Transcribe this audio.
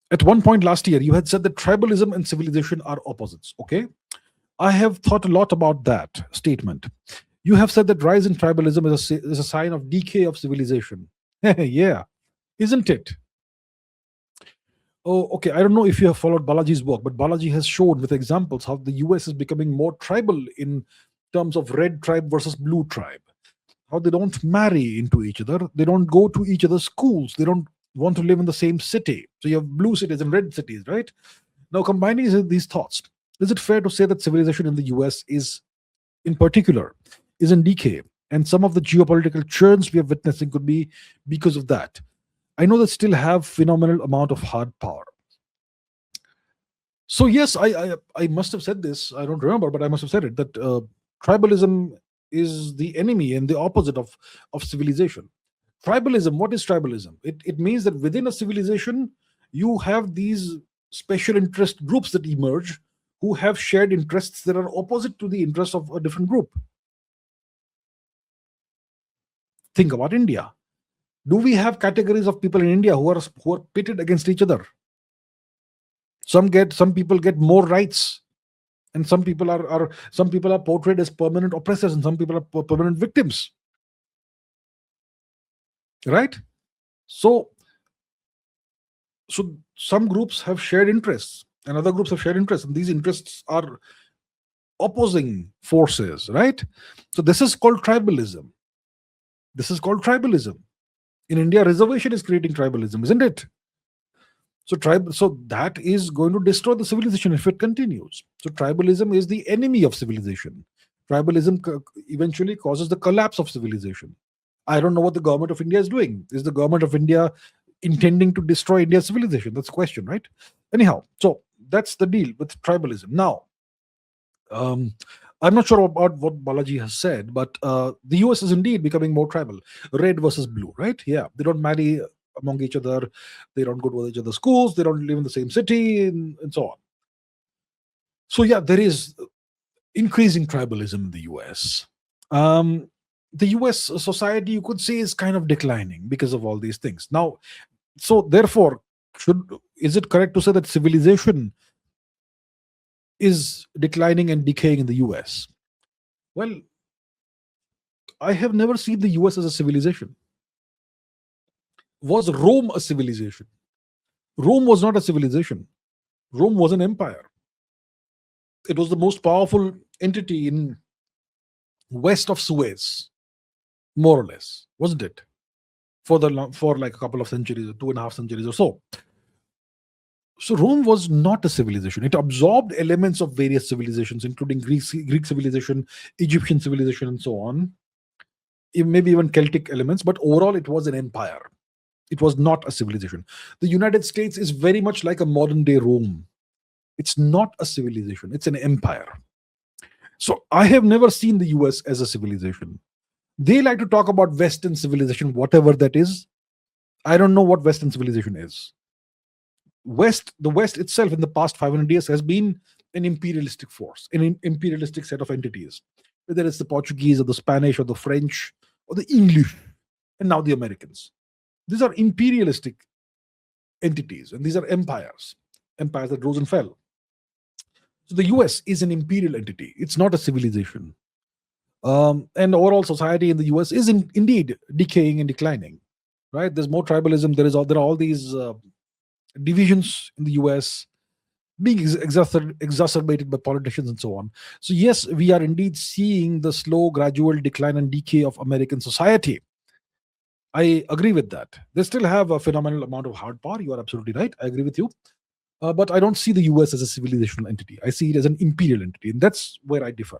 At one point last year, you had said that tribalism and civilization are opposites. Okay. I have thought a lot about that statement. You have said that rise in tribalism is a sign of decay of civilization. Yeah, isn't it? Oh, okay. I don't know if you have followed Balaji's work, but Balaji has shown with examples how the US is becoming more tribal in terms of red tribe versus blue tribe. How they don't marry into each other, they don't go to each other's schools, they don't want to live in the same city. So you have blue cities and red cities, right? Now, combining these thoughts, is it fair to say that civilization in the US is, in particular, is in decay? And some of the geopolitical churns we are witnessing could be because of that. I know they still have phenomenal amount of hard power. So yes, I must have said this. I don't remember, but I must have said it that tribalism is the enemy and the opposite of civilization. Tribalism. What is tribalism? It means that within a civilization, you have these special interest groups that emerge who have shared interests that are opposite to the interests of a different group. Think about India. Do we have categories of people in India who are pitted against each other? Some people get more rights, and some people are portrayed as permanent oppressors, and some people are permanent victims. Right? So some groups have shared interests, and other groups have shared interests, and these interests are opposing forces. Right? So this is called tribalism. This is called tribalism. In India, reservation is creating tribalism, isn't it? So that is going to destroy the civilization if it continues. So tribalism is the enemy of civilization. Tribalism eventually causes the collapse of civilization. I don't know what the government of India is doing. Is the government of India intending to destroy India's civilization? That's the question, right? Anyhow, so that's the deal with tribalism. Now, I'm not sure about what Balaji has said, but the US is indeed becoming more tribal. Red versus blue, right? Yeah, they don't marry among each other, they don't go to each other's schools, they don't live in the same city, and so on. So yeah, there is increasing tribalism in the US. The US society, you could say, is kind of declining because of all these things. Now, so therefore, is it correct to say that civilization is declining and decaying in the US? Well, I have never seen the US as a civilization. Was Rome a civilization? Rome was not a civilization. Rome was an empire. It was the most powerful entity in west of Suez, more or less, wasn't it? For like a couple of centuries, or 2.5 centuries or so. So Rome was not a civilization. It absorbed elements of various civilizations, including Greek civilization, Egyptian civilization, and so on. Maybe even Celtic elements, but overall it was an empire. It was not a civilization. The United States is very much like a modern day Rome. It's not a civilization, it's an empire. So I have never seen the US as a civilization. They like to talk about Western civilization, whatever that is. I don't know what Western civilization is. The West itself in the past 500 years has been an imperialistic force, an imperialistic set of entities, whether it's the Portuguese or the Spanish or the French or the English, and now the Americans. These are imperialistic entities, and these are empires that rose and fell. So the US is an imperial entity. It's not a civilization. And overall society in the US is indeed decaying and declining. Right? There's more tribalism. There are all these divisions in the US being exacerbated by politicians and so on. So yes, we are indeed seeing the slow, gradual decline and decay of American society. I agree with that. They still have a phenomenal amount of hard power. You are absolutely right. I agree with you. But I don't see the US as a civilizational entity. I see it as an imperial entity, and that's where I differ.